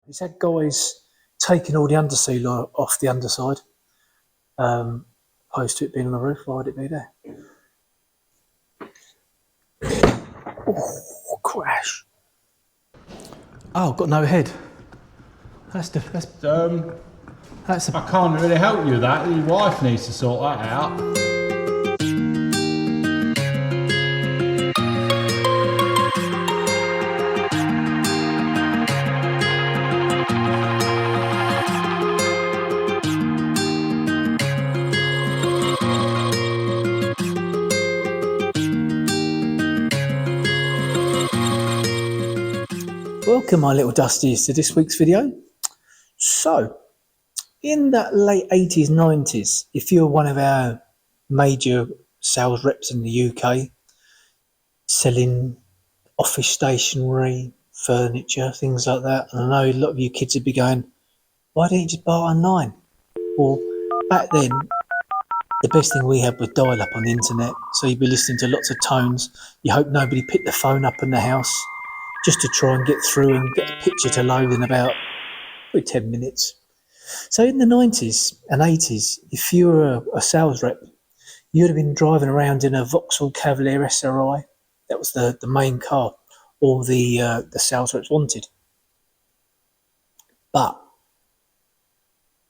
He's had guys taking all the underseal off the underside, opposed to it being on the roof. Why would it be there? Oh, crash. Oh, got no head. I can't really help you with that. Your wife needs to sort that out. Welcome, my little dusties, to this week's video. So, in that late 80s, 90s, if you're one of our major sales reps in the UK, selling office stationery, furniture, things like that, and I know a lot of you kids would be going, why didn't you just buy it online? Well, back then, the best thing we had was dial-up on the internet, so you'd be listening to lots of tones. You hope nobody picked the phone up in the house, just to try and get through and get a picture to load in about 10 minutes. So in the 90s and 80s, if you were a sales rep, you'd have been driving around in a Vauxhall Cavalier SRI. That was the main car all the sales reps wanted. But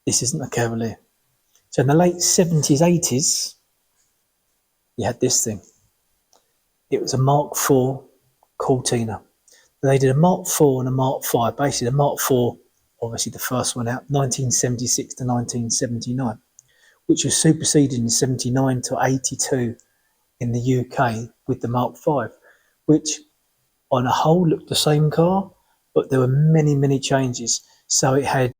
this isn't a Cavalier. So in the late 70s, 80s, you had this thing. It was a Mk4 Cortina. They did a Mk4 and a Mk5. Basically, the Mk4, obviously the first one out, 1976 to 1979, which was superseded in 79 to 82 in the UK with the Mk5, which on a whole looked the same car, but there were many, many changes. So it had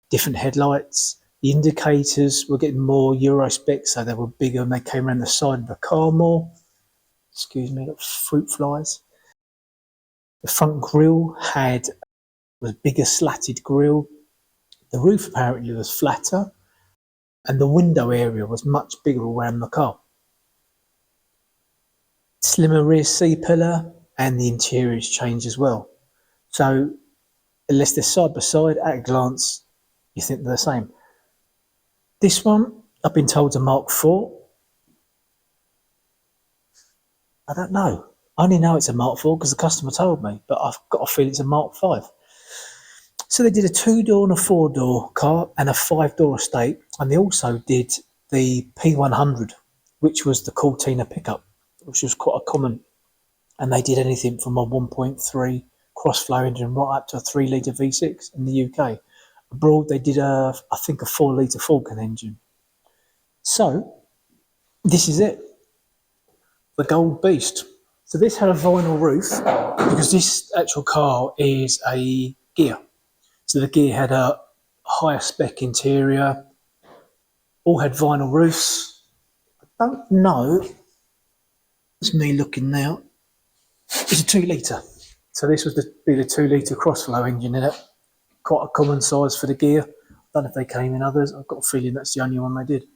different headlights. The indicators were getting more Euro spec, so they were bigger and they came around the side of the car more. Excuse me, got fruit flies. The front grille was a bigger slatted grille. The roof apparently was flatter, and the window area was much bigger around the car. Slimmer rear C-pillar, and the interiors changed as well. So, unless they're side by side, at a glance, you think they're the same. This one, I've been told, is a Mk4. I don't know. I only know it's a Mk4 because the customer told me, but I've got a feeling it's a Mk5. So they did a 2-door and a 4-door car and a 5-door estate, and they also did the P100, which was the Cortina pickup, which was quite a common. And they did anything from a 1.3 cross-flow engine right up to a 3-litre V6 in the UK. Abroad, they did I think a 4-litre Falcon engine. So this is it, the gold beast. So this had a vinyl roof because this actual car is a Ghia. So the Ghia had a higher spec interior, all had vinyl roofs. I don't know, it's me looking now, it's a 2-litre. So this was be the 2-litre crossflow engine in it. Quite a common size for the Ghia. I don't know if they came in others. I've got a feeling that's the only one they did.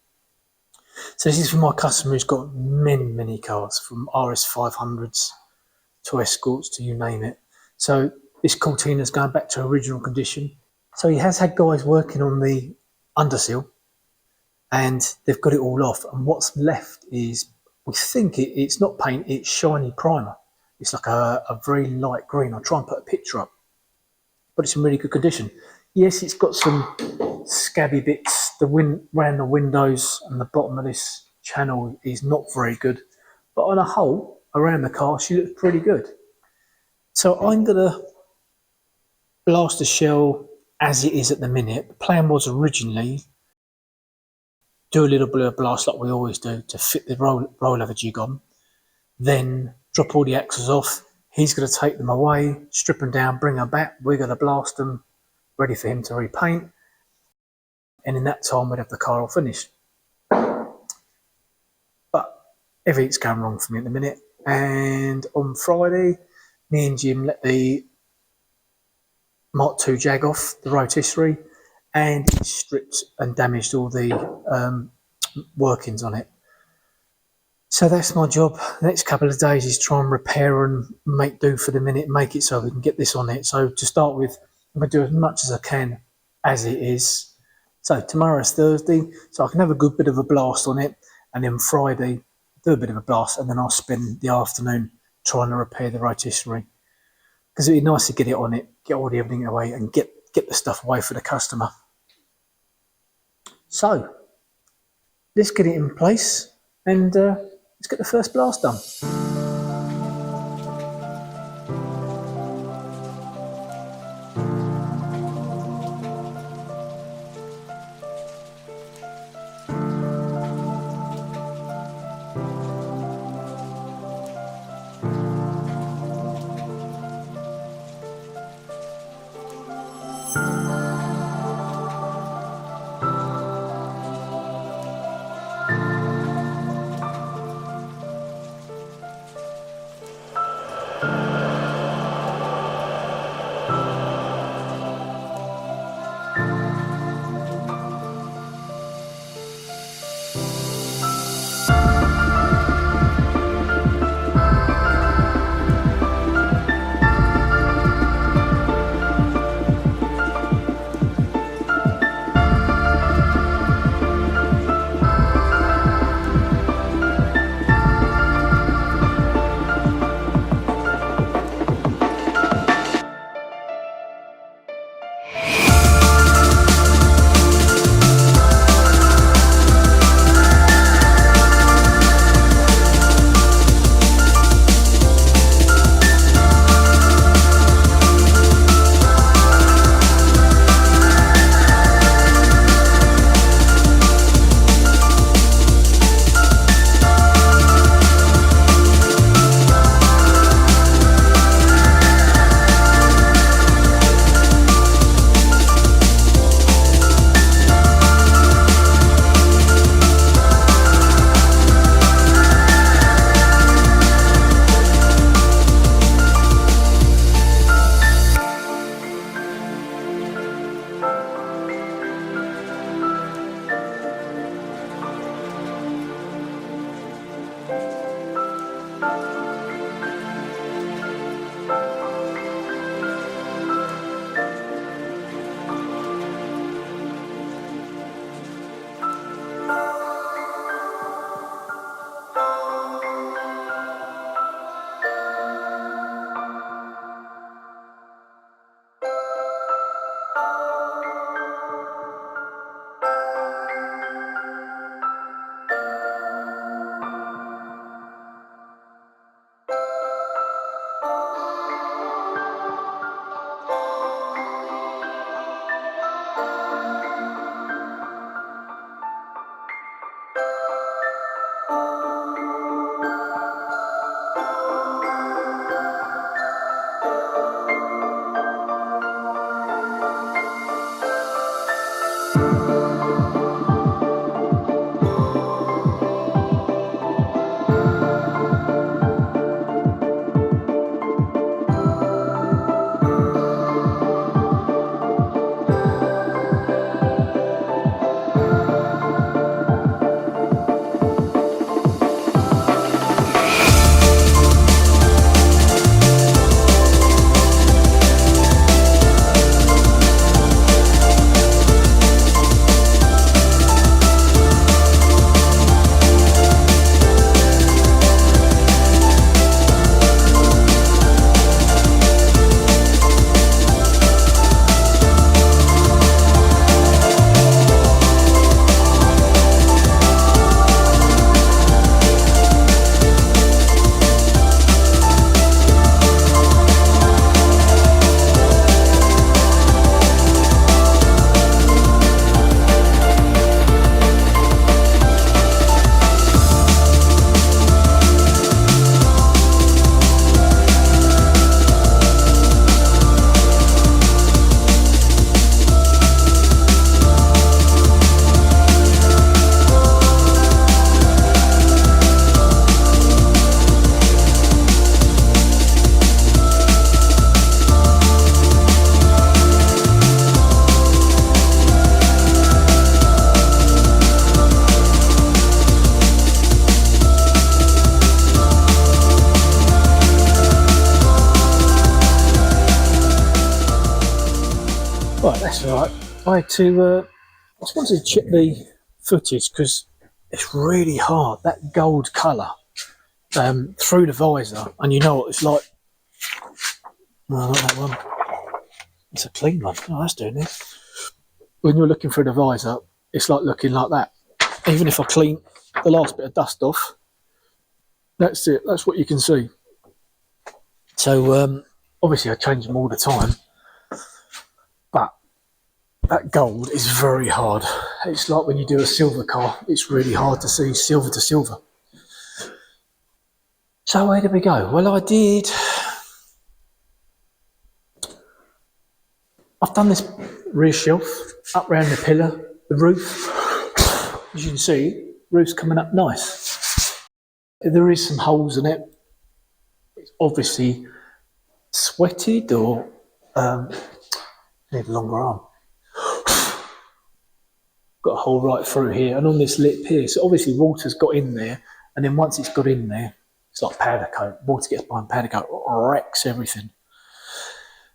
So this is for my customer who's got many, many cars, from RS500s to Escorts to you name it. So this Cortina's going back to original condition. So he has had guys working on the underseal and they've got it all off. And what's left is, we think it's not paint, it's shiny primer. It's like a very light green. I'll try and put a picture up, but it's in really good condition. Yes, it's got some scabby bits. The wind around the windows and the bottom of this channel is not very good, but on a whole, around the car, she looks pretty good. So I'm gonna blast the shell as it is at the minute. The plan was originally do a little bit of blast like we always do to fit the rollover jig on, then drop all the axles off. He's going to take them away, strip them down, bring them back. We're going to blast them, ready for him to repaint. And in that time, we'd have the car all finished. But everything's going wrong for me at the minute. And on Friday, me and Jim let the Mark II Jag off the rotisserie, and it stripped and damaged all the workings on it. So that's my job. The next couple of days is try and repair and make do for the minute, make it so we can get this on it. So to start with, I'm going to do as much as I can as it is. So tomorrow's Thursday, so I can have a good bit of a blast on it, and then Friday do a bit of a blast, and then I'll spend the afternoon trying to repair the rotisserie, because it'd be nice to get it on it, get all the everything away, and get the stuff away for the customer. So let's get it in place, and let's get the first blast done. Right, that's all right. I had to. I just wanted to check the footage because it's really hard. That gold colour through the visor, and you know what it's like. No, not that one. It's a clean one. Oh, that's doing it. When you're looking through the visor, it's like looking like that. Even if I clean the last bit of dust off, that's it. That's what you can see. So obviously I change them all the time, but that gold is very hard. It's like when you do a silver car, it's really hard to see silver to silver. So where did we go? Well, I've done this rear shelf up round the pillar, the roof. As you can see, roof's coming up nice. There is some holes in it. It's obviously sweated or need a longer arm. Got a hole right through here and on this lip here. So obviously water's got in there, and then once it's got in there, it's like powder coat. Water gets behind powder coat, wrecks everything.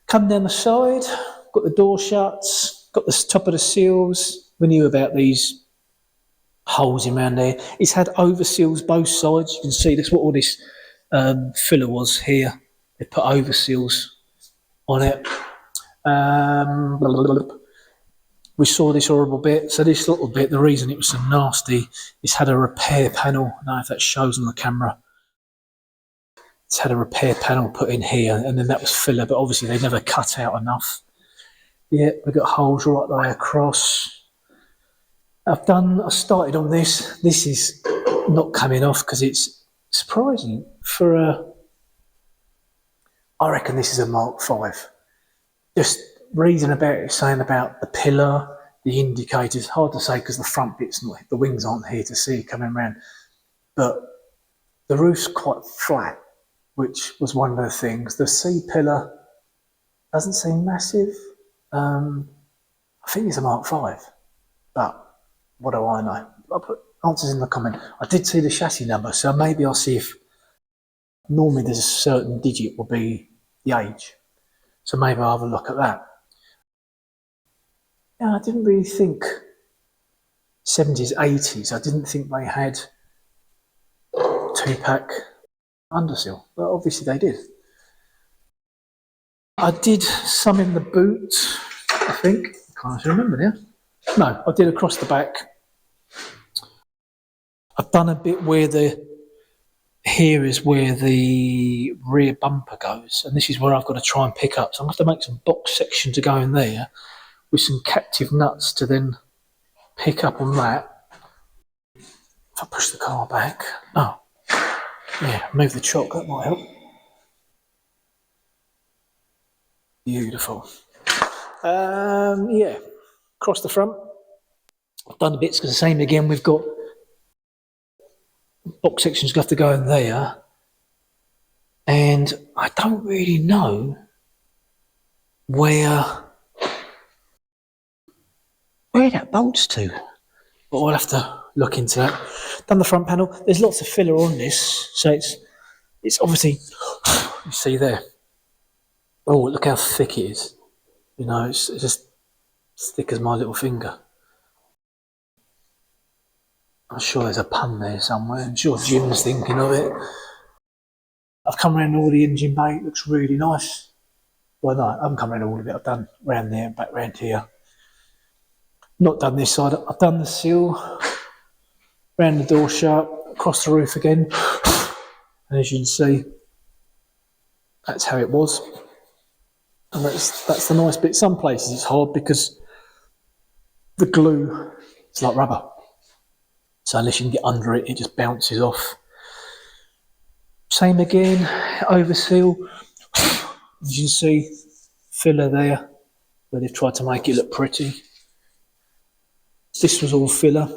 Come down the side, got the door shuts, got the top of the seals. We knew about these holes in around there. It's had over seals both sides. You can see that's what all this filler was here. They put over seals on it. We saw this horrible bit. So this little bit, the reason it was so nasty, it's had a repair panel. I don't know if that shows on the camera. It's had a repair panel put in here, and then that was filler, but obviously they never cut out enough. Yeah, we've got holes right the way across. I started on this. This is not coming off because it's surprising for I reckon this is a Mk5. Just reading about it, saying about the pillar, the indicators, hard to say because the front bit's not, the wings aren't here to see coming around, but the roof's quite flat, which was one of the things. The C-pillar doesn't seem massive. I think it's a Mk5, but what do I know? I'll put answers in the comment. I did see the chassis number, so maybe I'll see if normally there's a certain digit will be the age. So maybe I'll have a look at that. Yeah, I didn't really think 70s, 80s. I didn't think they had 2-pack underseal, but obviously they did. I did some in the boot, I think. I can't remember now. No, I did across the back. I've done a bit where here is where the rear bumper goes, and this is where I've got to try and pick up. So I'm going to have to make some box section to go in there with some captive nuts to then pick up on that. If I push the car back, oh, yeah, move the chock, that might help. Beautiful. Yeah, across the front. I've done the bits because the same again, we've got box sections got to go in there, and I don't really know where that bolts to, but we'll have to look into that. Done the front panel. There's lots of filler on this, so it's obviously, you see there. Oh, look how thick it is. You know, it's just as thick as my little finger. I'm sure there's a pun there somewhere. I'm sure Jim's thinking of it. I've come around all the engine bay. It looks really nice. Well, no, I haven't come around all of it. I've done round there and back round here. Not done this side. I've done the seal, round the door shut, across the roof again. And as you can see, that's how it was. And that's the nice bit. Some places it's hard because the glue is like rubber. So unless you can get under it, it just bounces off. Same again, overseal. As you can see, filler there, where they've tried to make it look pretty. This was all filler.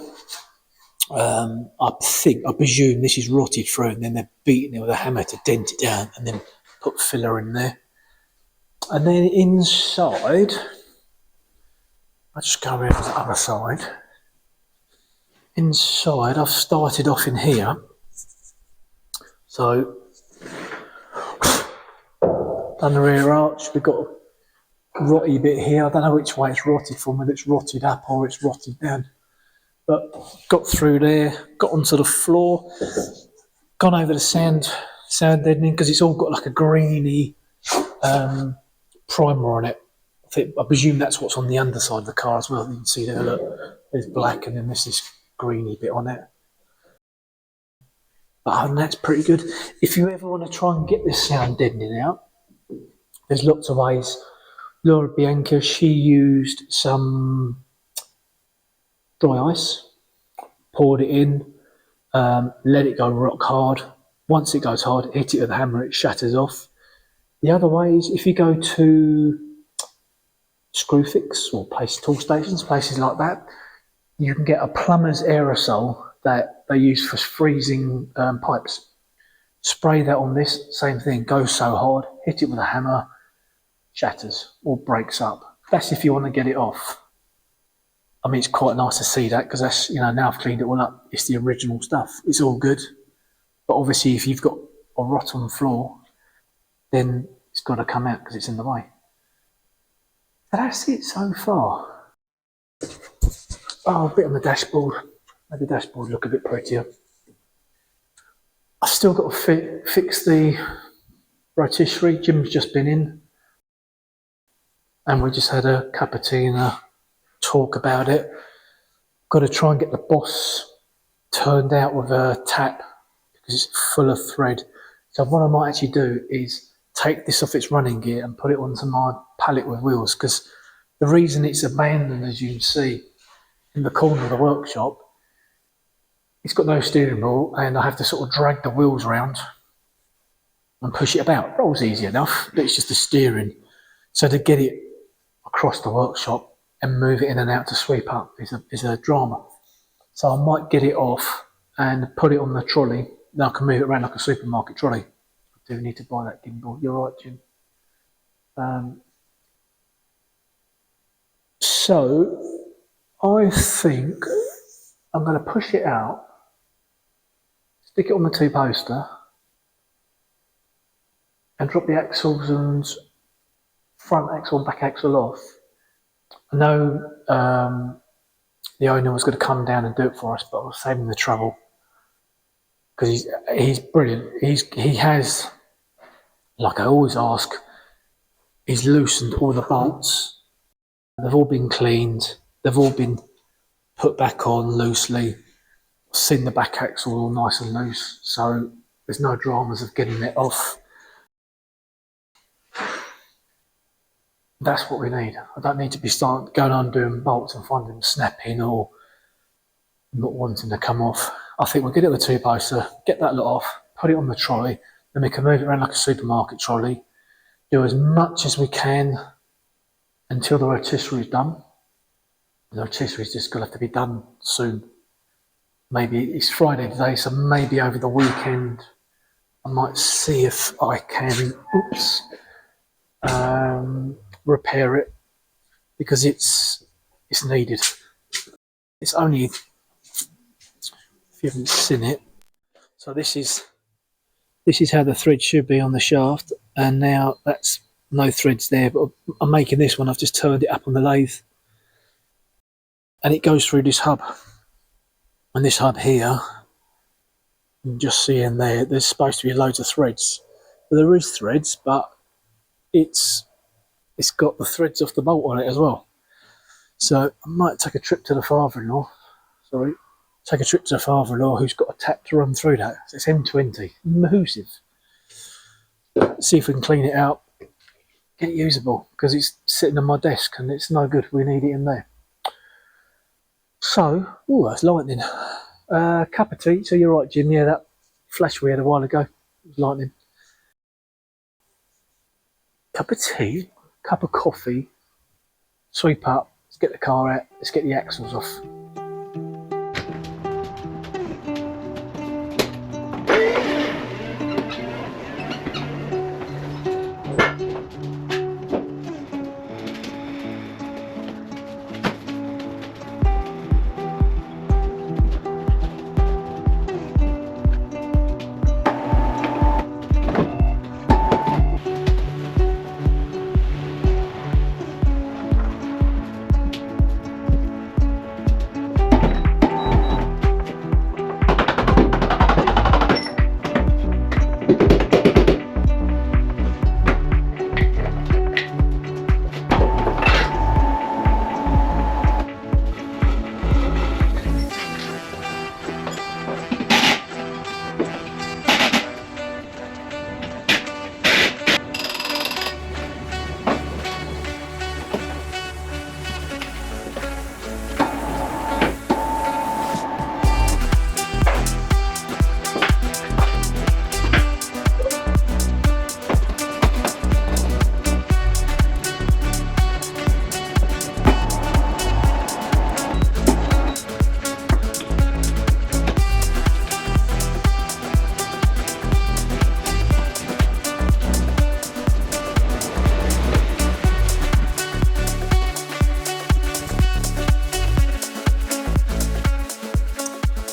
I presume this is rotted through, and then they're beating it with a hammer to dent it down, and then put filler in there. And then inside, I'll just go around to the other side. Inside, I've started off in here. So, done the rear arch. We've got to rotty bit here. I don't know which way it's rotted from, whether it's rotted up or it's rotted down. But got through there, got onto the floor, gone over the sound deadening because it's all got like a greeny primer on it. I presume that's what's on the underside of the car as well. You can see there, look, there's black and then there's this greeny bit on it. But other than that, it's pretty good. If you ever want to try and get this sound deadening out, there's lots of ways. Laura Bianca, she used some dry ice, poured it in, let it go rock hard. Once it goes hard, hit it with a hammer, it shatters off. The other way is if you go to Screwfix or tool stations, places like that, you can get a plumber's aerosol that they use for freezing pipes. Spray that on this, same thing, goes so hard, hit it with a hammer, shatters or breaks up. That's if you want to get it off. I mean, it's quite nice to see that because that's, now I've cleaned it all up. It's the original stuff. It's all good. But obviously, if you've got a rotten floor, then it's got to come out because it's in the way. But that's it so far. Oh, a bit on the dashboard. Make the dashboard look a bit prettier. I've still got to fix the rotisserie. Jim's just been in. And we just had a cup of tea and a talk about it. Got to try and get the boss turned out with a tap because it's full of thread. So what I might actually do is take this off its running gear and put it onto my pallet with wheels, because the reason it's abandoned, as you can see in the corner of the workshop, it's got no steering wheel and I have to sort of drag the wheels around and push it about. It rolls easy enough, but it's just the steering. So to get it across the workshop and move it in and out to sweep up is a drama. So I might get it off and put it on the trolley. Then I can move it around like a supermarket trolley. I do need to buy that gimbal. You're right, Jim. So I think I'm going to push it out, stick it on the two-poster, and drop the axles and front axle and back axle off. I know the owner was going to come down and do it for us, but I was saving the trouble because he's brilliant. He has, like I always ask, he's loosened all the bolts. They've all been cleaned. They've all been put back on loosely. Seen the back axle all nice and loose, so there's no dramas of getting it off. That's what we need. I don't need to be going on doing bolts and finding them snapping or not wanting to come off. I think we'll get it with a two-poster, get that lot off, put it on the trolley, then we can move it around like a supermarket trolley, do as much as we can until the rotisserie is done. The rotisserie is just going to have to be done soon. Maybe it's Friday today, so maybe over the weekend I might see if I can repair it, because it's needed. It's only, if you haven't seen it, so this is how the thread should be on the shaft, and now that's no threads there, but I'm making this one. I've just turned it up on the lathe and it goes through this hub, and this hub here, you can just see in there's supposed to be loads of threads. Well, there is threads, but it's got the threads off the bolt on it as well. So I might take a trip to the father-in-law. Take a trip to the father-in-law who's got a tap to run through that. It's M20, massive. See if we can clean it out, get it usable, because it's sitting on my desk and it's no good. We need it in there. So, that's lightning. Cup of tea. So you're right, Jim. Yeah, that flash we had a while ago was lightning. Cup of tea, cup of coffee, sweep up, let's get the car out, let's get the axles off.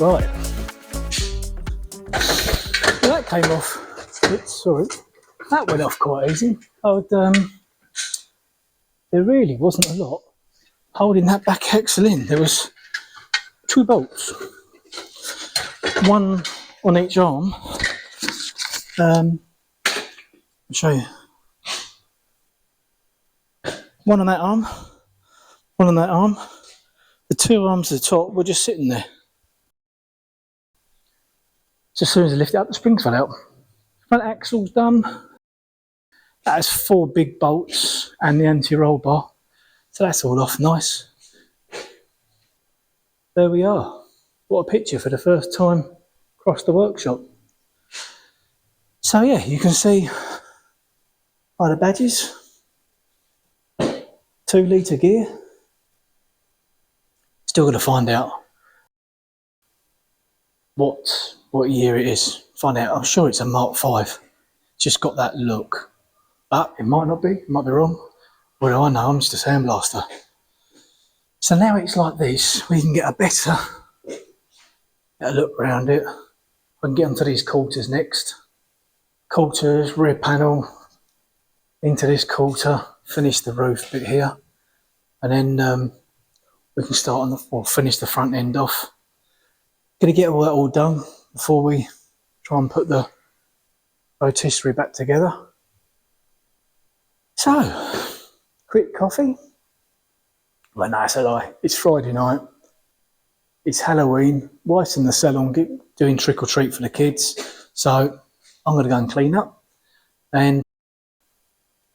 Right. Well, that came off. Oops, sorry. That went off quite easy. There really wasn't a lot holding that back axle in. There was 2 bolts, one on each arm. I'll show you. One on that arm, one on that arm. The 2 arms at the top were just sitting there. So as soon as I lift it up, the springs fell out. Front axle's done. That has 4 big bolts and the anti-roll bar. So that's all off nice. There we are. What a picture for the first time across the workshop. So yeah, you can see by the badges, 2-litre gear. Still got to find out what year it is. Find out. I'm sure it's a Mk5. Just got that look, but it might not be. It might be wrong. What do I know? I'm just a sandblaster. So now it's like this. We can get a better look around it. I can get onto these quarters next. Quarters, rear panel, into this quarter. Finish the roof bit here, and then we can start on finish the front end off. Gonna get all that all done before we try and put the rotisserie back together. So, quick coffee. Well, no, it's a lie. It's Friday night. It's Halloween. Wife's in the salon doing trick or treat for the kids. So, I'm gonna go and clean up and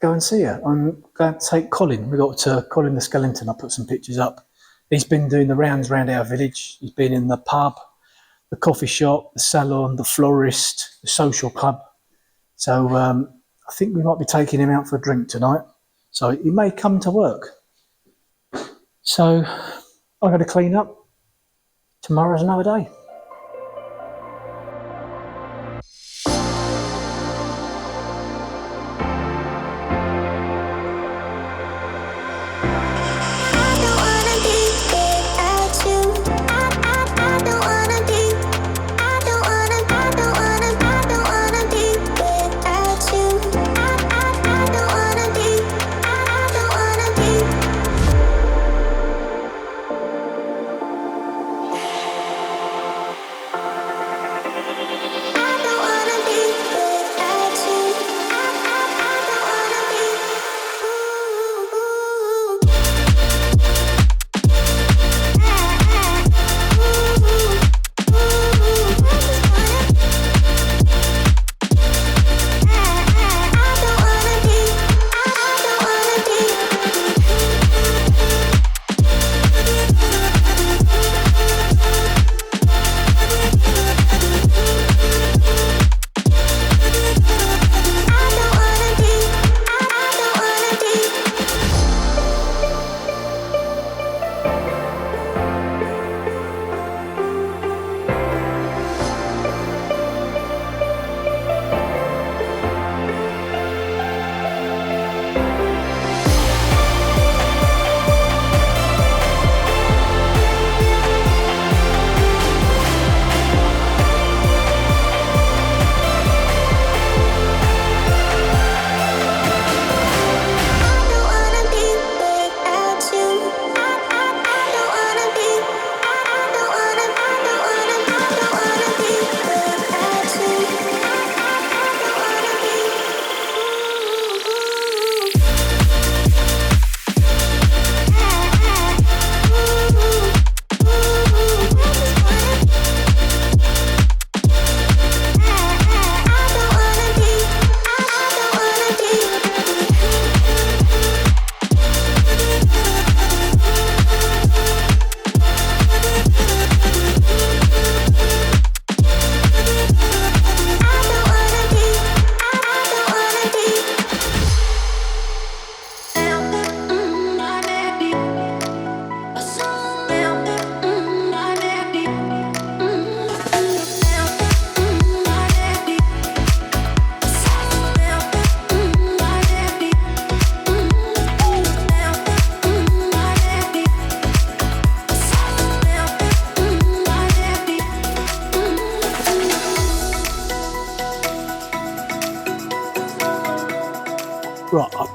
go and see her. I'm going to take Colin. We got Colin the skeleton. I put some pictures up. He's been doing the rounds around our village. He's been in the pub, the coffee shop, the salon, the florist, the social club. So I think we might be taking him out for a drink tonight. So he may come to work. So I'm going to clean up. Tomorrow's another day.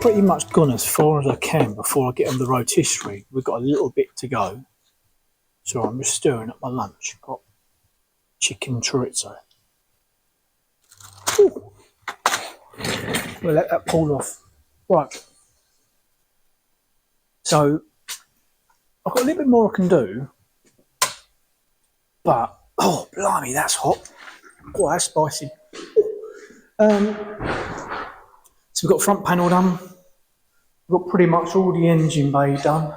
pretty much gone as far as I can before I get on the rotisserie. We've got a little bit to go. So I'm just stirring up my lunch. Got chicken chorizo. Ooh. We'll let that pull off. Right. So I've got a little bit more I can do. But, oh, blimey, that's hot. Oh, that's spicy. So we've got front panel done. We've got pretty much all the engine bay done.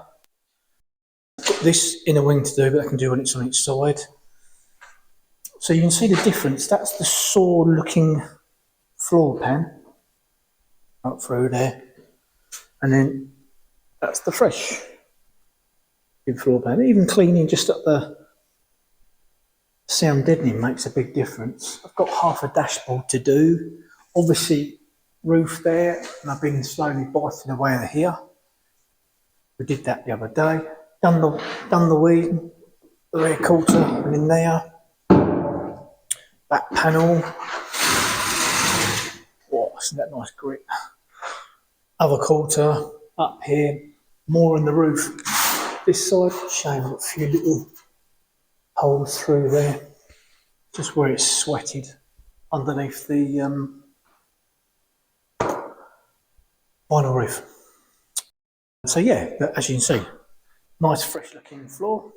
Got this inner wing to do, but I can do when it's on each side. So you can see the difference. That's the saw looking floor pan up through there. And then that's the fresh floor pan. Even cleaning just up the sound deadening makes a big difference. I've got half a dashboard to do. Obviously, roof there, and I've been slowly biting away at here. We did that the other day. Done the weed, the rear quarter, and in there. Back panel. Oh, isn't that nice grit? Other quarter up here. More in the roof. This side, shame, got a few little holes through there, just where it's sweated underneath the vinyl roof. So yeah, as you can see, nice fresh looking floor,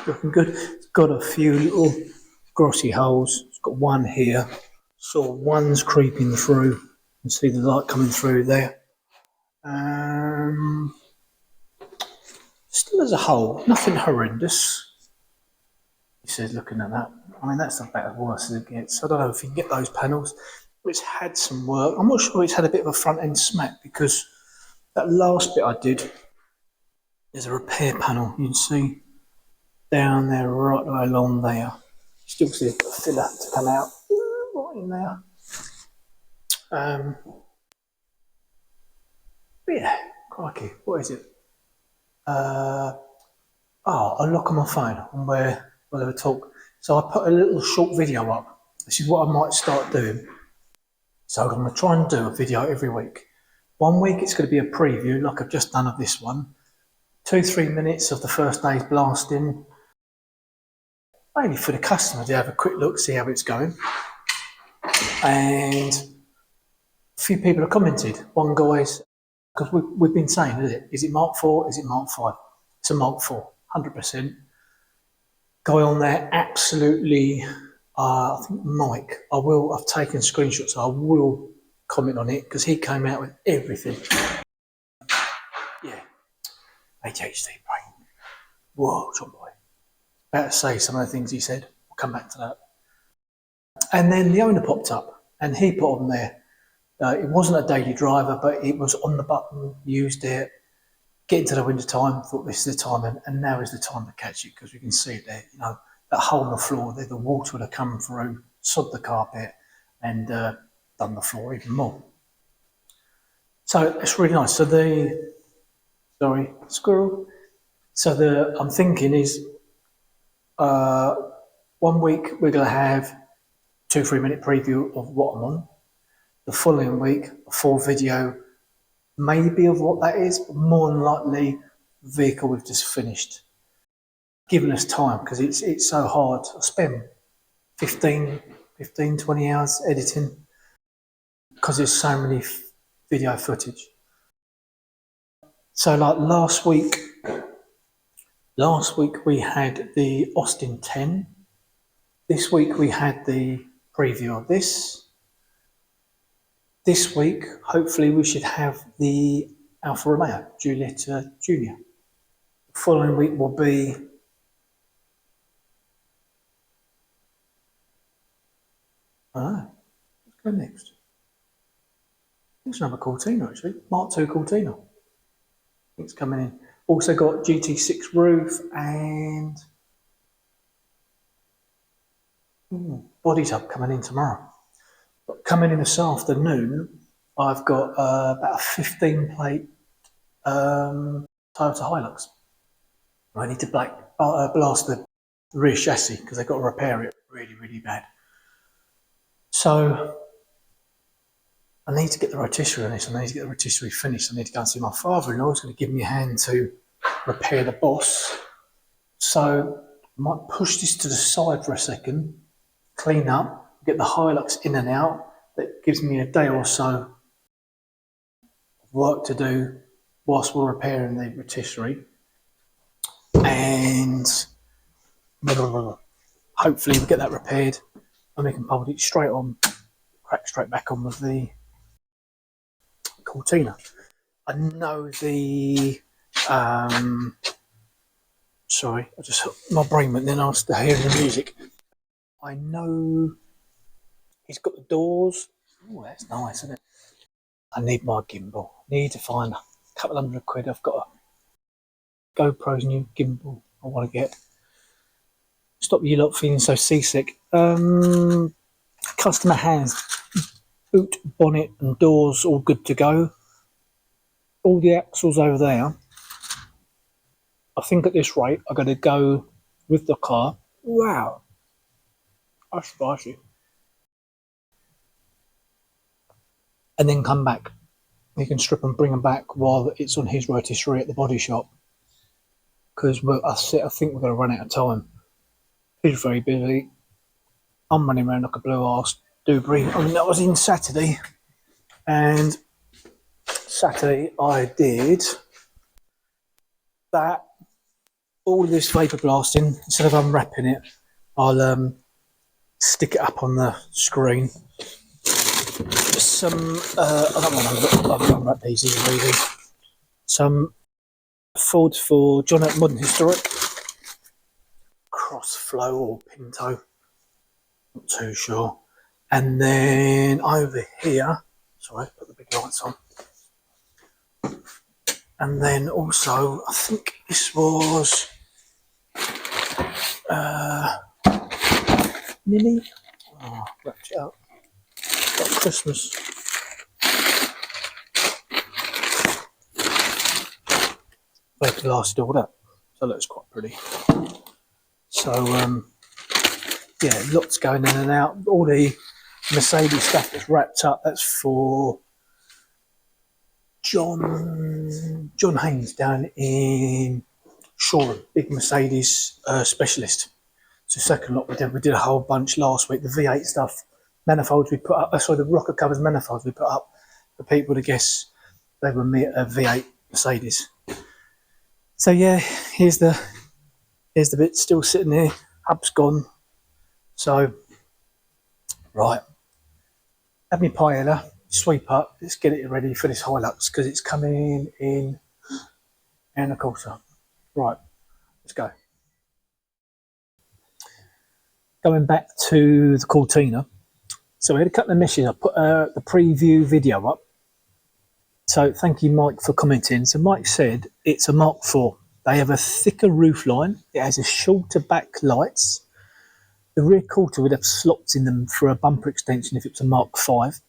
looking good. It's got a few little grossy holes. It's got one here, so one's creeping through. You can see the light coming through there. Still as a whole, nothing horrendous. He says, looking at that, I mean, that's about as worse as it gets. I don't know if you can get those panels. It's had some work. I'm not sure it's had a bit of a front end smack because that last bit I did, there's a repair panel. You can see down there, right the way along there. Still see a filler to come out right in there. But yeah, crikey, what is it? A lock on my phone on where they were talk. So I put a little short video up. This is what I might start doing. So I'm going to try and do a video every week. 1 week it's going to be a preview like I've just done of this one. 2-3 minutes of the first day's blasting. Mainly for the customer to have a quick look, see how it's going. And a few people have commented. One guy's, because we've been saying, is it Mark 4? Is it Mark 5? It's a Mark 4, 100%. Guy on there, absolutely, I think Mike, I've taken screenshots, so I will comment on it because he came out with everything. Yeah, ADHD brain. Whoa, John boy. About to say some of the things he said. We'll come back to that. And then the owner popped up and he put on there, it wasn't a daily driver, but it was on the button, used it, get into the winter time, thought this is the time, and now is the time to catch it because we can see it there, you know, that hole in the floor there, the water would have come through, sod the carpet, and done the floor even more. So it's really nice. So sorry, squirrel. So I'm thinking is 1 week we're going to have 2-3 minute preview of what I'm on. The following week, a full video, maybe of what that is, but more than likely, the vehicle we've just finished. Giving us time because it's so hard. I spend 15, 20 hours editing because there's so many video footage. So like last week we had the Austin 10. This week we had the preview of this. This week, hopefully we should have the Alfa Romeo Juliet Junior. The following week will be let's go next. There's another Cortina actually, Mark 2 Cortina. It's coming in. Also got GT6 roof and body tub coming in tomorrow. But coming in this afternoon, I've got about a 15 plate Toyota Hilux. I need to blast the rear chassis because they've got to repair it really, really bad. So I need to get the rotisserie on this. I need to get the rotisserie finished. I need to go and see my father-in-law. He's going to give me a hand to repair the boss. So I might push this to the side for a second, clean up, get the Hilux in and out. That gives me a day or so of work to do whilst we're repairing the rotisserie. And hopefully we get that repaired and we can put it straight on, crack straight back on with the Cortina. I know the sorry, my brain went then after hearing the music. I know he's got the doors. Oh, that's nice, isn't it? I need my gimbal. Need to find a couple £100. I've got a GoPro's new gimbal I want to get. Stop you lot feeling so seasick. Customer hands, boot, bonnet and doors all good to go. All the axles over there. I think at this rate I'm going to go with the car. Wow, that's spicy. And then come back. We can strip and bring them back while it's on his rotisserie at the body shop. Because I think we're going to run out of time. He's very busy. I'm running around like a blue arse doobry. I mean, that was in Saturday. And Saturday I did that. All of this vapour blasting, instead of unwrapping it, I'll stick it up on the screen. Some, I don't want to unwrap these easily. Some Ford for John at Modern Historic. Crossflow or Pinto, not too sure. And then over here, sorry, put the big lights on. And then also, I think this was Millie. Oh, wrapped it up. Got Christmas. Both lasted all that, so that looks quite pretty. So yeah, lots going in and out. All the Mercedes stuff that's wrapped up. That's for John Haynes down in Shoreham, big Mercedes specialist. So second lot we did a whole bunch last week. The V8 stuff, manifolds we put up. Sorry, the rocker covers manifolds we put up for people to guess they were a V8 Mercedes. So yeah, here's the bit still sitting here. Hub's gone. So right, have me paella, sweep up. Let's get it ready for this Hilux because it's coming in and of course. Right, let's go. Going back to the Cortina. So we had a couple of messages. I put the preview video up. So thank you, Mike, for commenting. So Mike said it's a Mk4. They have a thicker roofline. It has a shorter back lights. The rear quarter would have slots in them for a bumper extension if it's a Mk5.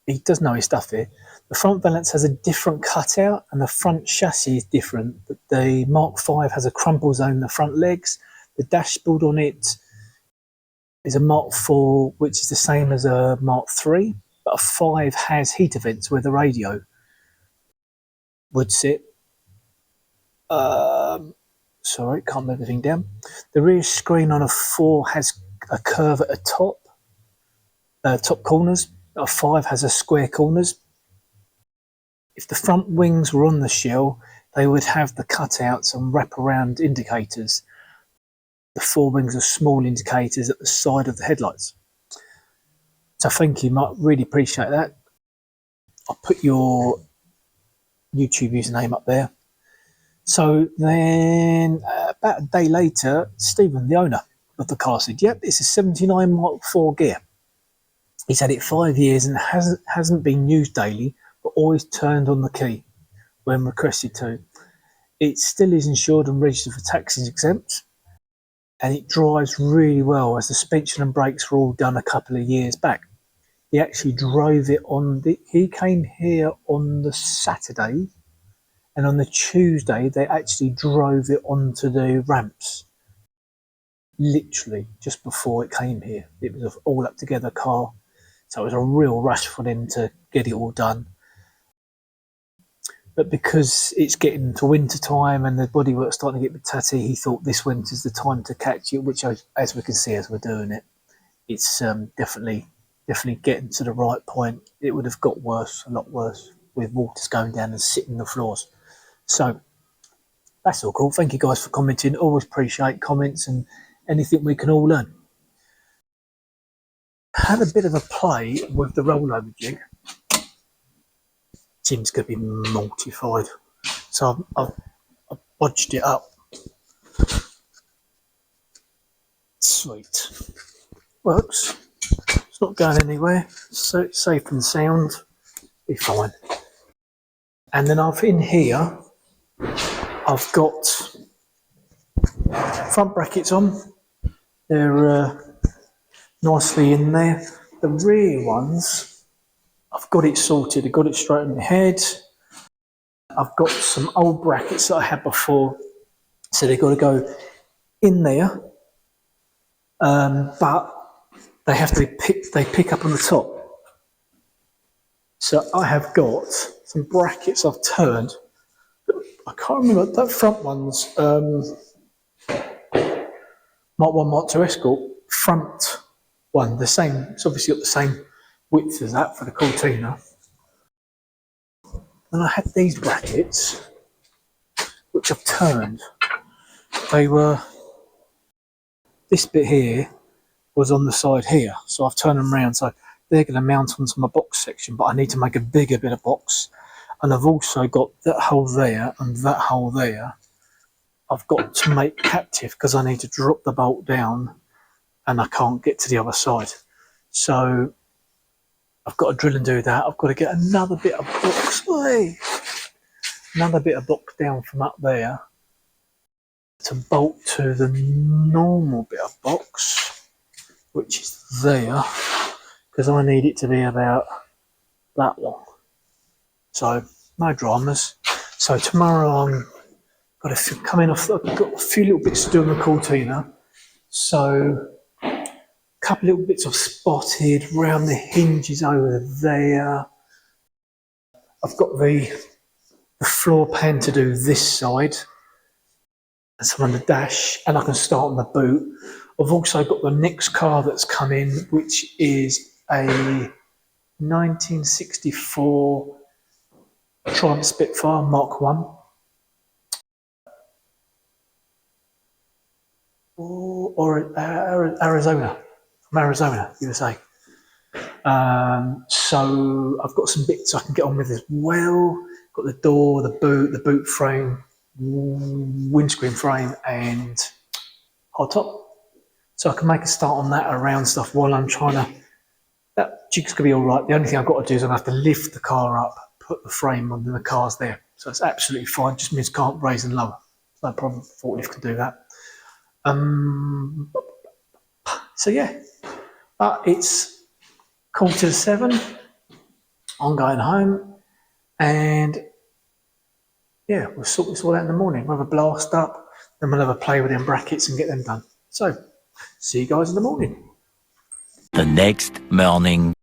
He does know his stuff here. The front valance has a different cutout and the front chassis is different. The Mk5 has a crumple zone in the front legs. The dashboard on it is a Mk4, which is the same as a Mk3, but a 5 has heater vents where the radio would sit. Sorry, can't move everything down. The rear screen on a 4 has a curve at the top corners. A 5 has a square corners. If the front wings were on the shell, they would have the cutouts and wraparound indicators. The 4 wings are small indicators at the side of the headlights. So thank you, Mark. Really appreciate that. I'll put your YouTube username up there. So then about a day later, Stephen, the owner of the car, said, yep, it's a 79 Mk4 Ghia. He's had it 5 years and hasn't been used daily, but always turned on the key when requested to. It still is insured and registered for taxes exempt, and it drives really well as the suspension and brakes were all done a couple of years back. He actually drove it he came here on the Saturday, and on the Tuesday they actually drove it onto the ramps. Literally just before it came here. It was an all up together car. So it was a real rush for them to get it all done. But because it's getting to winter time and the bodywork's starting to get a bit tatty, he thought this winter's the time to catch it, which, as we can see as we're doing it, it's definitely getting to the right point. It would have got worse, a lot worse, with waters going down and sitting the floors. So that's all cool. Thank you guys for commenting. Always appreciate comments and anything we can all learn. Had a bit of a play with the rollover jig. Jim's going to be mortified. So I've bodged it up. Sweet. Works. It's not going anywhere. So it's safe and sound. Be fine. And then in here, I've got front brackets on. They're nicely in there. The rear ones, I've got it sorted. I've got it straight in my head. I've got some old brackets that I had before, so they've got to go in there, but they have to they pick up on the top. So I have got some brackets I've turned. I can't remember that front one's Mark 1, Mark 2 Escort front one, the same. It's obviously got the same width as that for the Cortina. And I had these brackets, which I've turned. They were, this bit here was on the side here, so I've turned them around. So they're going to mount onto my box section, but I need to make a bigger bit of box. And I've also got that hole there and that hole there. I've got to make captive because I need to drop the bolt down and I can't get to the other side. So I've got to drill and do that. I've got to get another bit of box. Another bit of box down from up there to bolt to the normal bit of box, which is there, because I need it to be about that long. So no dramas. So tomorrow I'm got to come in off. I've got a few little bits to do on the Cortina. So a couple little bits I've spotted around the hinges over there. I've got the floor pan to do this side. And some on the dash, and I can start on the boot. I've also got the next car that's come in, which is a 1964 Triumph Spitfire Mark 1. Or Arizona, from Arizona, USA. So I've got some bits I can get on with as well. Got the door, the boot frame, windscreen frame, and hard top. So I can make a start on that around stuff while I'm trying to. That jig's gonna be all right. The only thing I've got to do is I have to lift the car up, put the frame on, and the car's there. So it's absolutely fine. Just means can't raise and lower. No problem. Forklift can do that. So yeah, it's 6:45. I'm going home, and yeah, we'll sort this all out in the morning. We'll have a blast up, then we'll have a play with them brackets and get them done. So, see you guys in the morning. The next morning.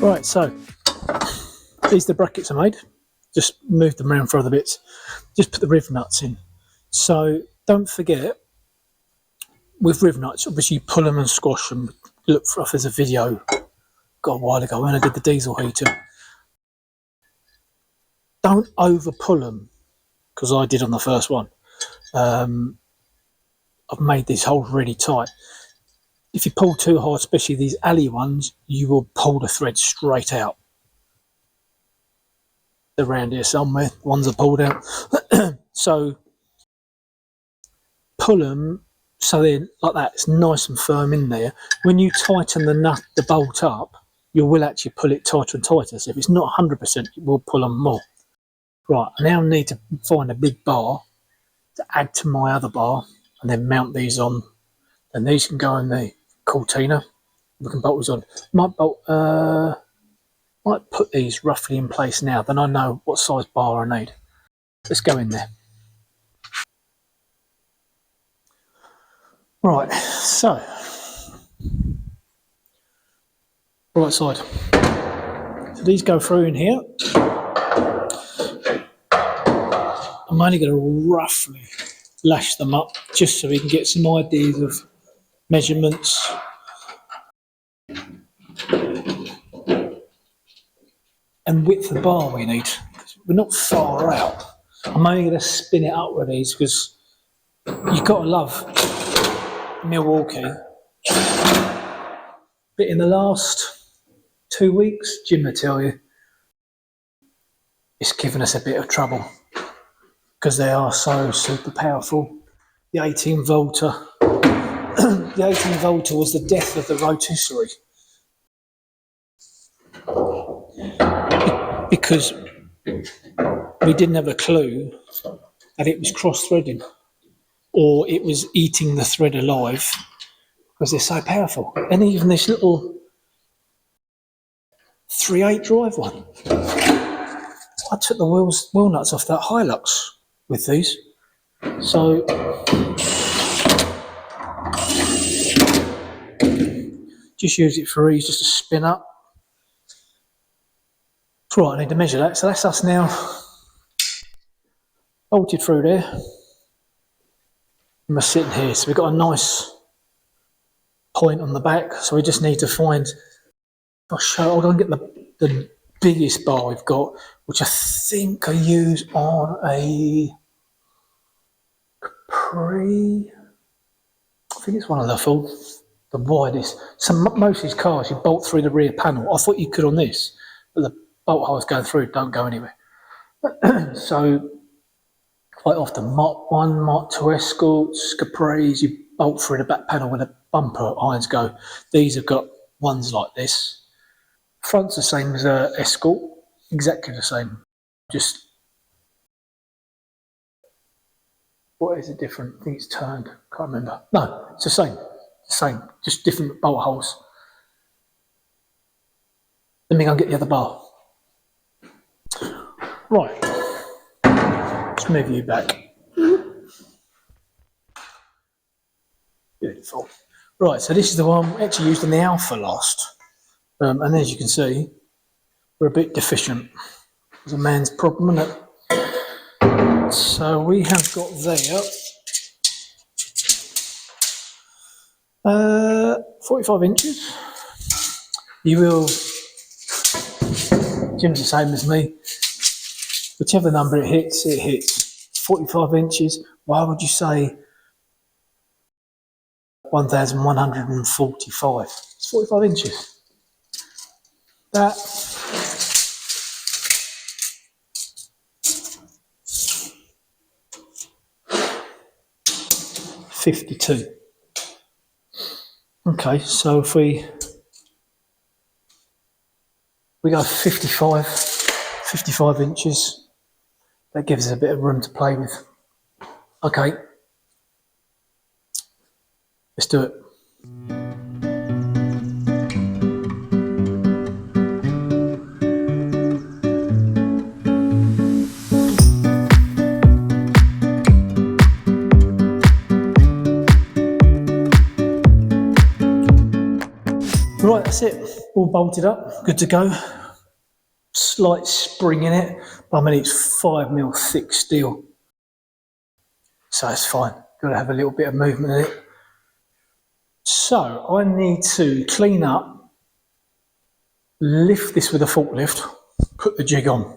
Right, so these are the brackets I made. Just moved them around for other bits. Just put the riv nuts in. So don't forget, with riv nuts, obviously you pull them and squash them. Look for there's a video got a while ago when I did the diesel heater. Don't over pull them, because I did on the first one. I've I've made these holes really tight. If you pull too hard, especially these alley ones, you will pull the thread straight out. They're around here somewhere, ones are pulled out. So pull them so they're like that, it's nice and firm in there. When you tighten the bolt up, you will actually pull it tighter and tighter. So if it's not 100%, it will pull them more. Right, I now need to find a big bar to add to my other bar and then mount these on. And these can go in the Cortina. We can bolt these on. Might put these roughly in place now, then I know what size bar I need. Let's go in there. Right, so right side. So these go through in here. I'm only going to roughly lash them up just so we can get some ideas of measurements. And width of the bar we need. We're not far out. I'm only going to spin it up with these because you've got to love Milwaukee. But in the last 2 weeks, Jim will tell you, it's given us a bit of trouble because they are so super powerful. The 18 volter, the 18 volter was the death of the rotisserie because we didn't have a clue that it was cross-threading or it was eating the thread alive because they're so powerful. And even this little 3/8 drive one, I took the wheel nuts off that Hilux with these. So just use it for ease, just to spin up. Right, I need to measure that. So that's us now bolted through there. And we're sitting here. So we've got a nice point on the back. So we just need to find, I'll go and get the biggest bar we've got, which I think I use on a Capri. I think it's one of the Ford, the widest. Most of these cars, you bolt through the rear panel. I thought you could on this, but the bolt holes going through don't go anywhere. So quite often, Mark 1, Mark 2 Escorts, Capris, you bolt through the back panel where the bumper irons go. These have got ones like this. Front's the same as an Escort, exactly the same. Just, what is it different? I think it's turned, can't remember. No, it's the same, just different bolt holes. Let me go and get the other bar. Right, let's move you back. Beautiful. Right, so this is the one we actually used in the Alpha last. And as you can see, we're a bit deficient. It's a man's problem, isn't it? So we have got there 45 inches. You will, Jim's the same as me. Whichever number it hits, it hits. 45 inches. Why would you say 1,145? It's 45 inches. That. $52. Okay, so if we go 55 inches, that gives us a bit of room to play with. Okay, let's do it. Right, that's it. All bolted up, good to go. Slight spring in it, but I mean it's 5mm thick steel, so it's fine. Got to have a little bit of movement in it. So I need to clean up, lift this with a forklift, put the jig on,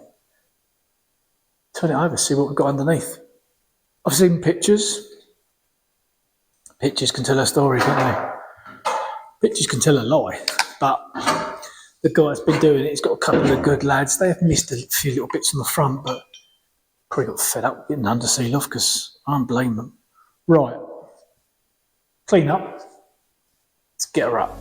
turn it over, see what we've got underneath. I've seen pictures. Pictures can tell a story, can't they? Pictures can tell a lie, but the guy's been doing it. He's got a couple of good lads. They have missed a few little bits on the front, but probably got fed up getting underseal off because I don't blame them. Right, clean up. Let's get her up.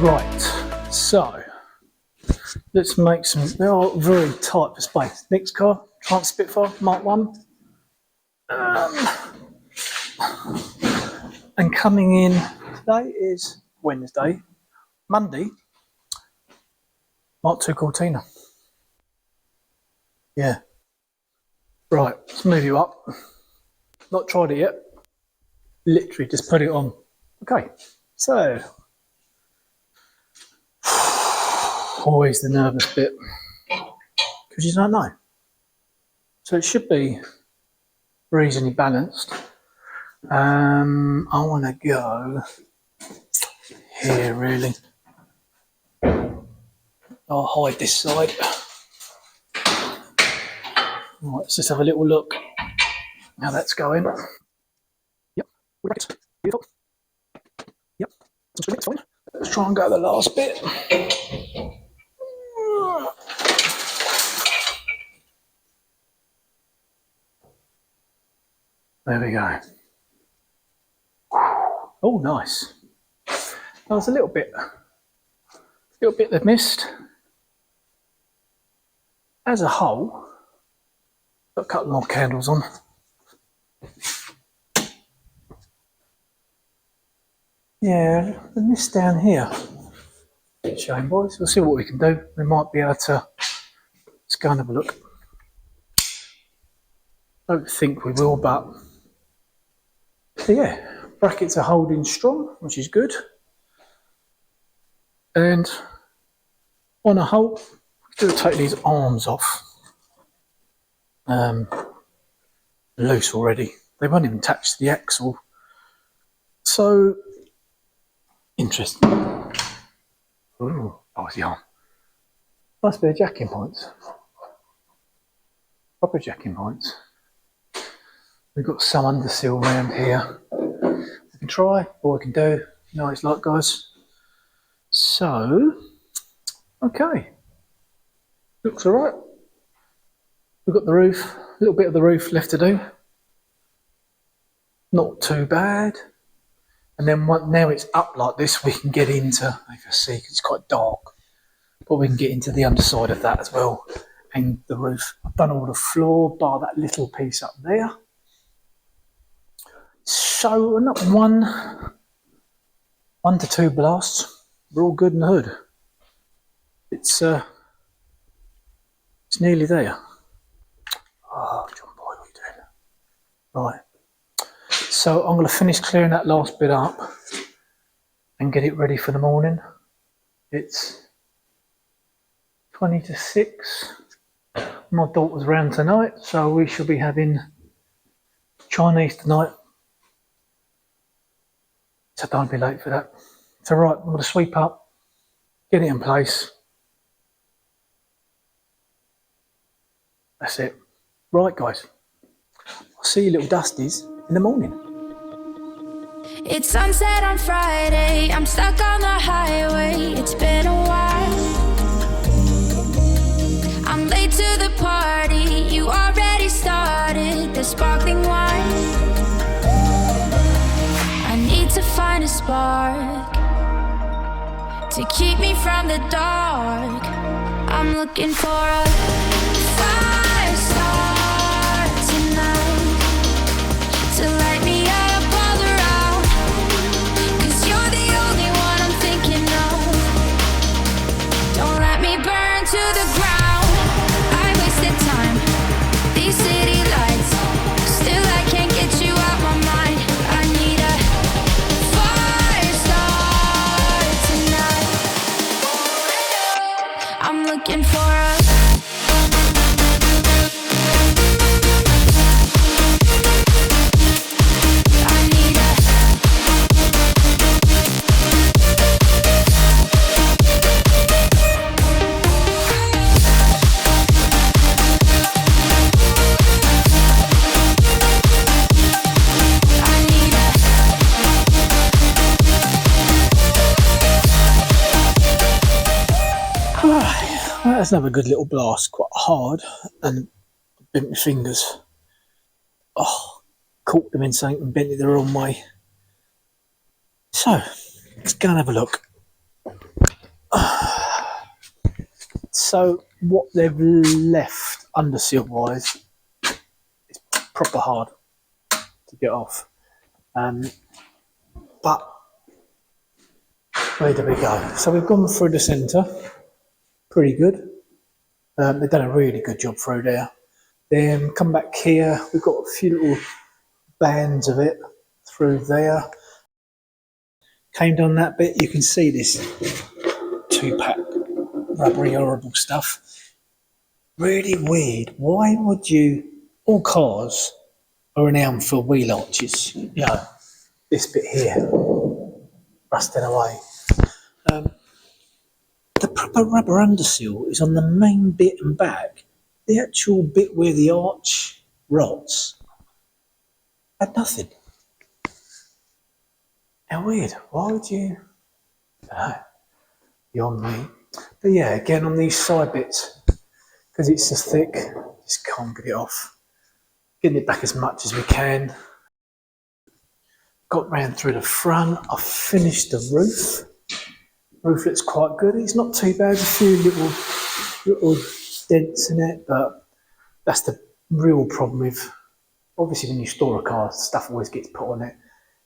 Right, so let's make some. They are very tight for space. Next car, Trans Spitfire Mark 1. And coming in today is Wednesday, Monday, Mark 2 Cortina. Yeah. Right, let's move you up. Not tried it yet. Literally just put it on. Okay, so always the nervous bit because you don't know. So it should be reasonably balanced. I want to go here really. I'll hide this side. Right, let's just have a little look how that's going. Yep, beautiful. Yep, it's fine. Let's try and go the last bit. There we go. Oh, nice. That was a little bit they've missed. As a whole, got a couple more candles on. Yeah, the mist down here. Shame, boys. We'll see what we can do. We might be able to. Let's go and have a look. Don't think we will, but yeah, brackets are holding strong, which is good. And on a whole, we'll take these arms off. Loose already. They won't even attach to the axle. So interesting. Ooh, oh, it's the arm. Nice bit of jacking points. Proper jacking points. We've got some underseal around here. We can try, or we can do. You know what it's like, guys. So, okay. Looks alright. We've got the roof, a little bit of the roof left to do. Not too bad. And then now it's up like this, we can get into, you can see, it's quite dark, but we can get into the underside of that as well. And the roof. I've done all the floor, bar that little piece up there. So, not one to two blasts. We're all good in the hood. It's nearly there. Oh, John boy, what are you doing? Right. So I'm going to finish clearing that last bit up and get it ready for the morning. It's 20 to 6. My daughter's around tonight, so we shall be having Chinese tonight. So don't be late for that. It's alright, I'm going to sweep up, get it in place. That's it. Right, guys. I'll see you little dusties in the morning. It's sunset on Friday, I'm stuck on the highway, it's been a while. I'm late to the party, you already started the sparkling wine. I need to find a spark to keep me from the dark. I'm looking for a fire start tonight to light me up all around. 'Cause you're the only one I'm thinking of. Don't let me burn to the ground. I wasted time, these city lights, still I can't get you out my mind. I need a fire start tonight. I'm looking for a That's another good little blast, quite hard, and bent my fingers. Oh, caught them in something and bent it the wrong way. So, let's go and have a look. So, what they've left underseal wise is proper hard to get off. But where do we go? So we've gone through the centre, pretty good. They've done a really good job through there. Then come back here, we've got a few little bands of it through there. Came down that bit, you can see this 2-pack rubbery horrible stuff. Really weird. Why would you, all cars are renowned for wheel arches, you know, this bit here, rusting away. The proper rubber underseal is on the main bit and back. The actual bit where the arch rots had nothing. How weird. Why would you? Beyond me. But yeah, again on these side bits, because it's so thick, just can't get it off. Getting it back as much as we can. Got round through the front. I finished the roof. Roof looks quite good. It's not too bad. A few little dents in it, but that's the real problem with. Obviously, when you store a car, stuff always gets put on it.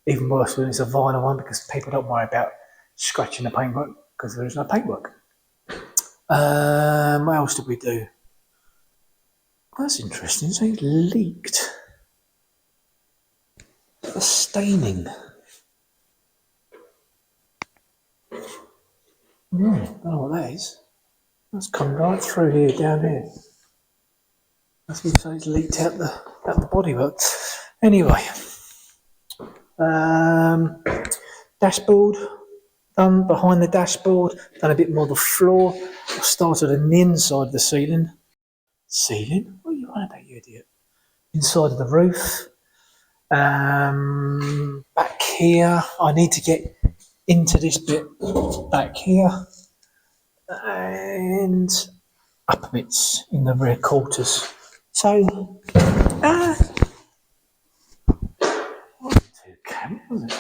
Even worse when it's a vinyl one, because people don't worry about scratching the paintwork because there is no paintwork. What else did we do? That's interesting. So it leaked. The staining. I don't know what that is. That's come right through here, down here. That's what it's leaked out the bodywork. Anyway, dashboard done behind the dashboard. Done a bit more of the floor. I started on the inside of the ceiling. Ceiling? What are you on about, you idiot? Inside of the roof. Back here, I need to get into this bit back here, and up bits in the rear quarters. So, too camp, wasn't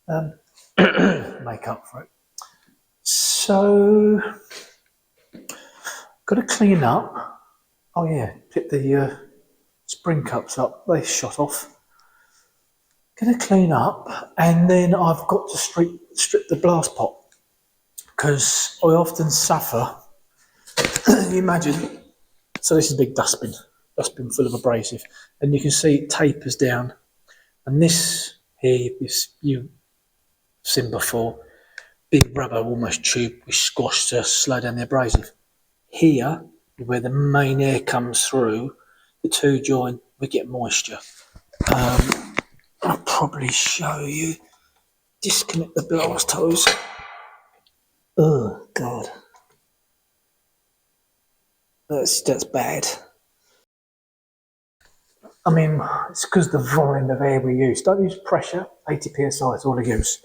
it? Make up for it. So, got to clean up. Oh yeah, pick the spring cups up. They shot off. Going to clean up, and then I've got to strip the blast pot, because I often suffer. You imagine, so this is a big dustbin full of abrasive, and you can see it tapers down, and this here you've seen before, big rubber almost tube with squash to slow down the abrasive. Here, where the main air comes through, the two join, we get moisture. I'll probably show you. Disconnect the blast hose. Oh God, that's bad. I mean, it's because the volume of air we use. Don't use pressure. 80 psi is all I use.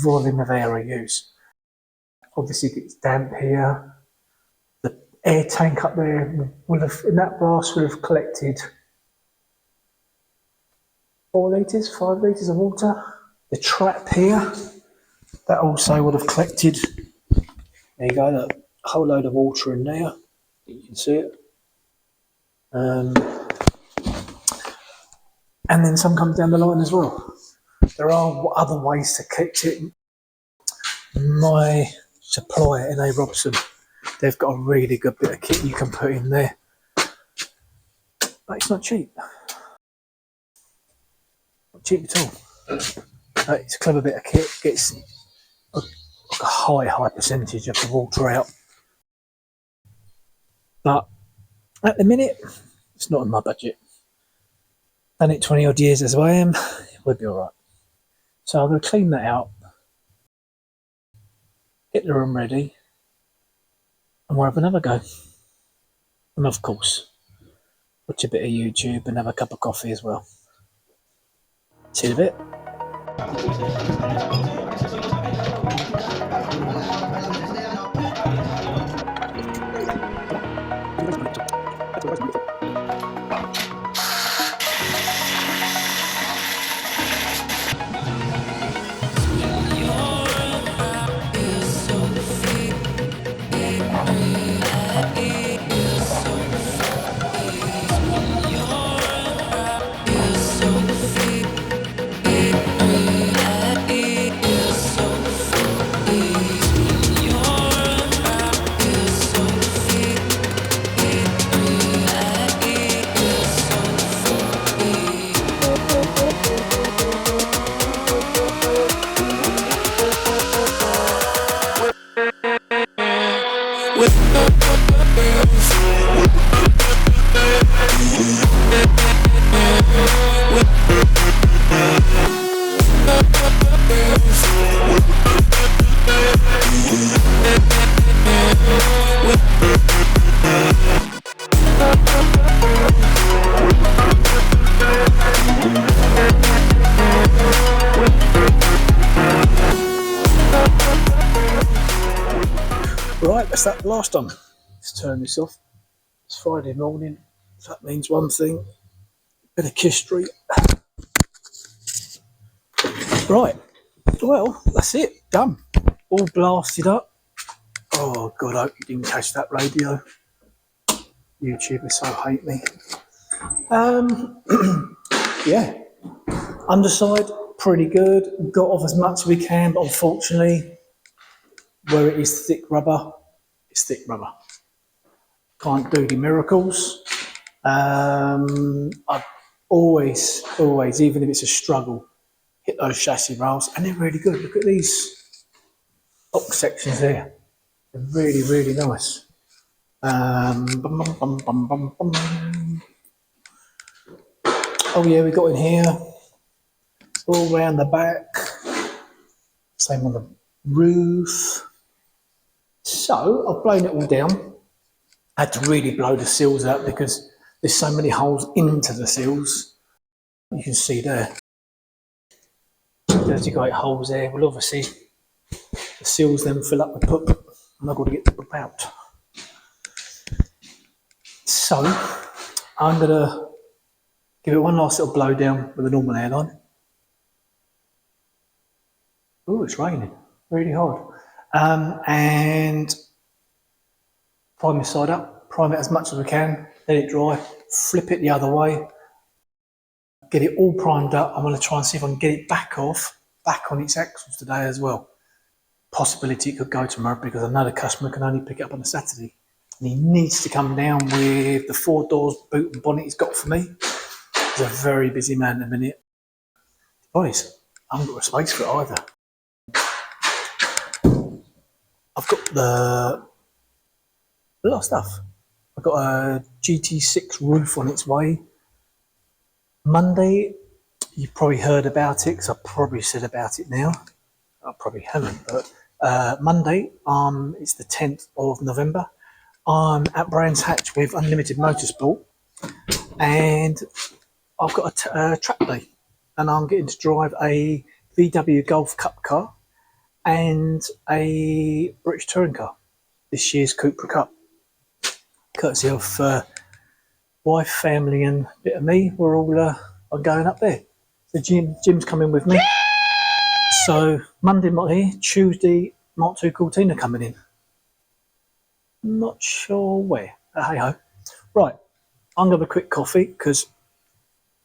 Volume of air I use. Obviously, it's damp here. The air tank up there would have, in that blast, would have collected 4 litres, 5 litres of water. The trap here, that also would have collected, there you go, look, a whole load of water in there. You can see it. And then some comes down the line as well. There are other ways to catch it. My supplier, N.A. Robson, they've got a really good bit of kit you can put in there. But it's not cheap. Not cheap at all. It's a clever bit of kit. Gets a high percentage of the water out. But at the minute, it's not in my budget. Done it 20 odd years as I am, we'll be alright. So I'm going to clean that out, get the room ready, and we'll have another go. And of course, watch a bit of YouTube and have a cup of coffee as well. See you in a bit. Right, that's that last one. Let's turn this off. It's Friday morning, so that means one thing. Bit of history. Right, well, that's it. Done. All blasted up. Oh God, I hope you didn't catch that radio. YouTubers so hate me. Yeah, underside pretty good. Got off as much as we can, but unfortunately, where it is thick rubber, it's thick rubber. Can't do the miracles. I always, even if it's a struggle, hit those chassis rails, and they're really good. Look at these box sections there. They're really, really nice. Bum, bum, bum, bum, bum. Oh yeah, we got in here, all round the back, same on the roof. So I've blown it all down. I had to really blow the seals out because there's so many holes into the seals. You can see there. There's great holes there. Well, obviously the seals then fill up with poop, and I've got to get the poop out. So I'm gonna give it one last little blow down with a normal airline. Oh, it's raining really hard. And prime this side up, prime it as much as we can, let it dry, flip it the other way, get it all primed up. I'm going to try and see if I can get it back on its axles today as well. Possibility it could go tomorrow because I know the customer can only pick it up on a Saturday. And he needs to come down with the 4 doors, boot and bonnet he's got for me. He's a very busy man at the minute. Boys, I haven't got a space for it either. I've got a lot of stuff. I've got a GT6 roof on its way. Monday, you've probably heard about it because I probably said about it now. I probably haven't, but Monday, it's the 10th of November. I'm at Brands Hatch with Unlimited Motorsport, and I've got a track day, and I'm getting to drive a VW Golf Cup car and a British Touring car, this year's Cupra Cup. Courtesy of wife, family, and a bit of me, we're all going up there. So Jim's coming with me. So Monday not here, Tuesday Mk4 Cortina coming in. Not sure where. Hey ho. Right, I'm gonna have a quick coffee because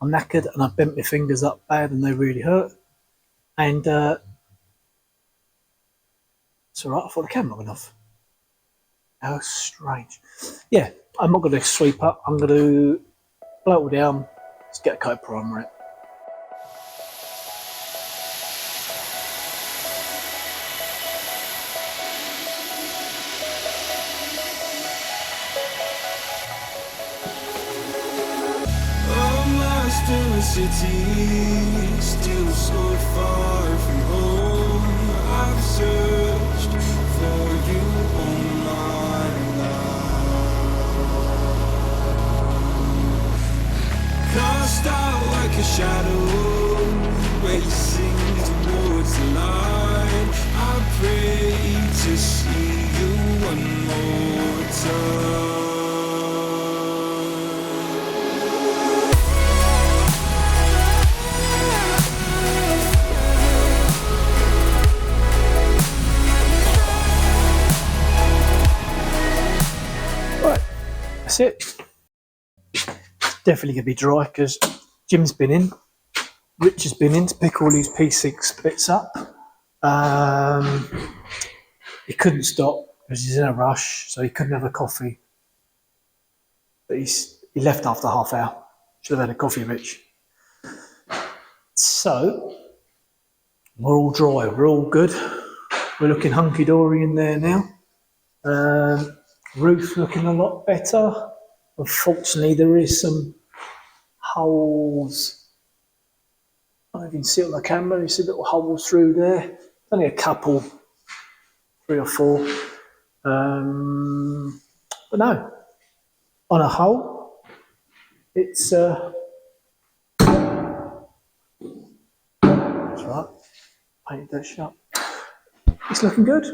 I'm knackered and I bent my fingers up bad and they really hurt. And it's all right. I thought the camera went off. How strange. Yeah, I'm not going to sweep up. I'm going to blow it down. Let's get a coat of primer in it. I'm lost in the city, still so far from home. I've searched for you all my life. Cast out like a shadow, racing towards the light. I pray to see you one more time. That's it. Definitely going to be dry because Jim's been in. Rich has been in to pick all these P6 bits up. He couldn't stop because he's in a rush, so he couldn't have a coffee. But he left after half hour. Should have had a coffee, Rich. So we're all dry. We're all good. We're looking hunky-dory in there now. Roof looking a lot better. Unfortunately, there is some holes. I don't know if you can see it on the camera. You see little holes through there. only a couple, 3 or 4. But no, on a whole, it's that's right, painted that shut. It's looking good.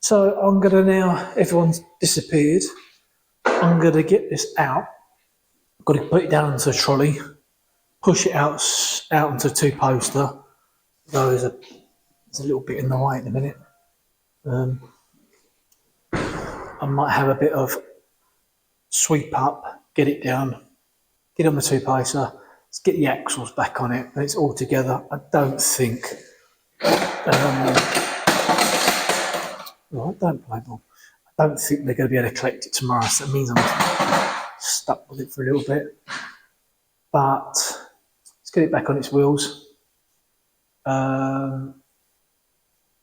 So I'm gonna now, everyone's disappeared. I'm gonna get this out. Got to put it down onto a trolley, push it out onto a 2-poster. Though there's a little bit in the way at the minute. I might have a bit of sweep up, get it down, get on the 2-poster, let's get the axles back on it, and it's all together. I don't think. Right, don't play ball. I don't think they're going to be able to collect it tomorrow, so that means I'm stuck with it for a little bit. But let's get it back on its wheels.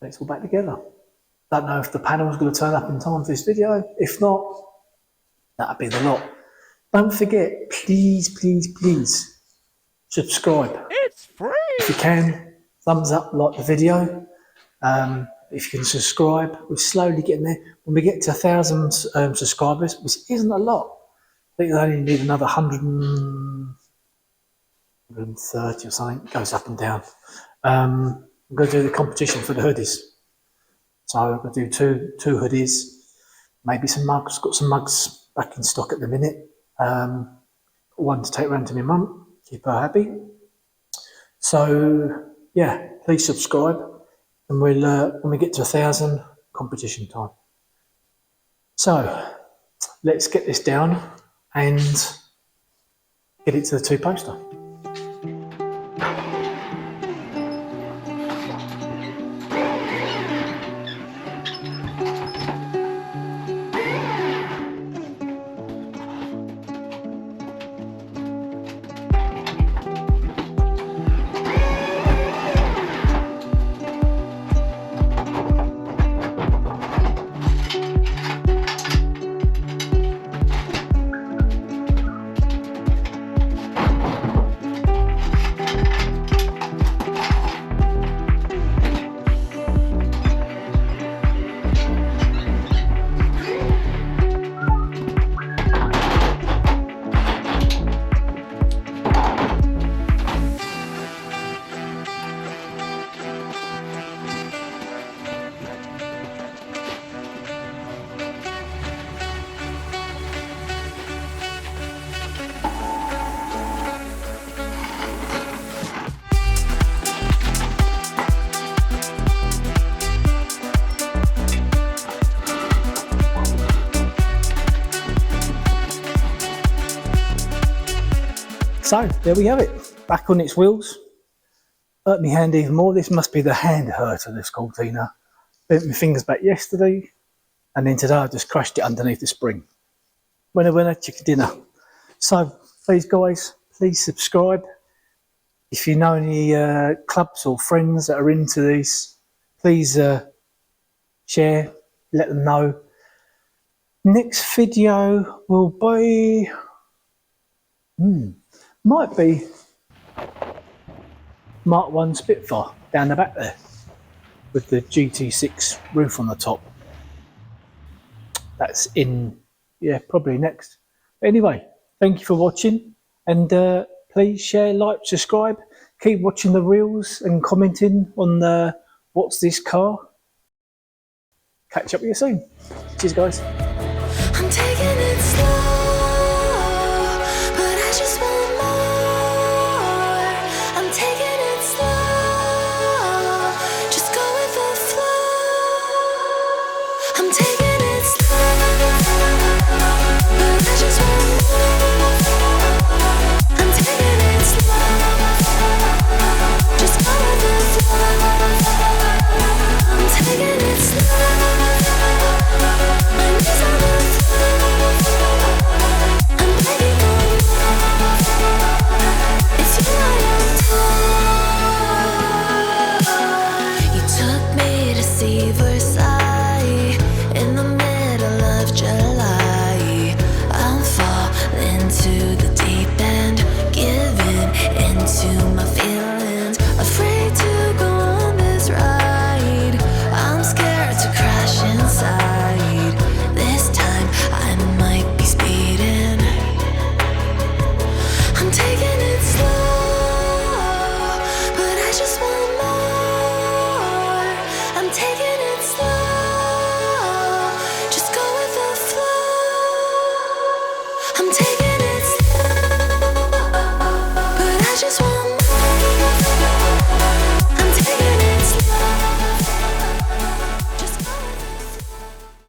It's all back together. Don't know if the panel's going to turn up in time for this video. If not, that'll be the lot. Don't forget, please, please, please, subscribe. It's free! If you can, thumbs up, like the video. If you can subscribe, we're slowly getting there. When we get to 1,000 subscribers, which isn't a lot, I think they only need another 130 or something. It goes up and down. I'm going to do the competition for the hoodies. So I'm going to do two hoodies, maybe some mugs. Got some mugs back in stock at the minute. One to take round to my mum, keep her happy. So yeah, please subscribe, and we'll when we get to 1,000, competition time. So let's get this down and get it to the 2-poster. So there we have it, back on its wheels. Hurt me hand even more. This must be the hand hurt of this Cortina. Bent my fingers back yesterday, and then today I just crushed it underneath the spring. Winner, winner, chicken dinner. So please guys, please subscribe. If you know any clubs or friends that are into these, please share, let them know. Next video will be, might be Mark 1 Spitfire down the back there with the GT6 roof on the top. That's in, yeah, probably next. But anyway, thank you for watching, and please share, like, subscribe. Keep watching the reels and commenting on the what's this car. Catch up with you soon. Cheers guys. I'm taking it slow, but I just want more. I'm taking it slow, just go with the flow. I'm taking it slow, but I just want more. I'm taking it slow, just go with the flow. I'm taking it slow. Versailles in the middle of July. I'm falling to the deep end.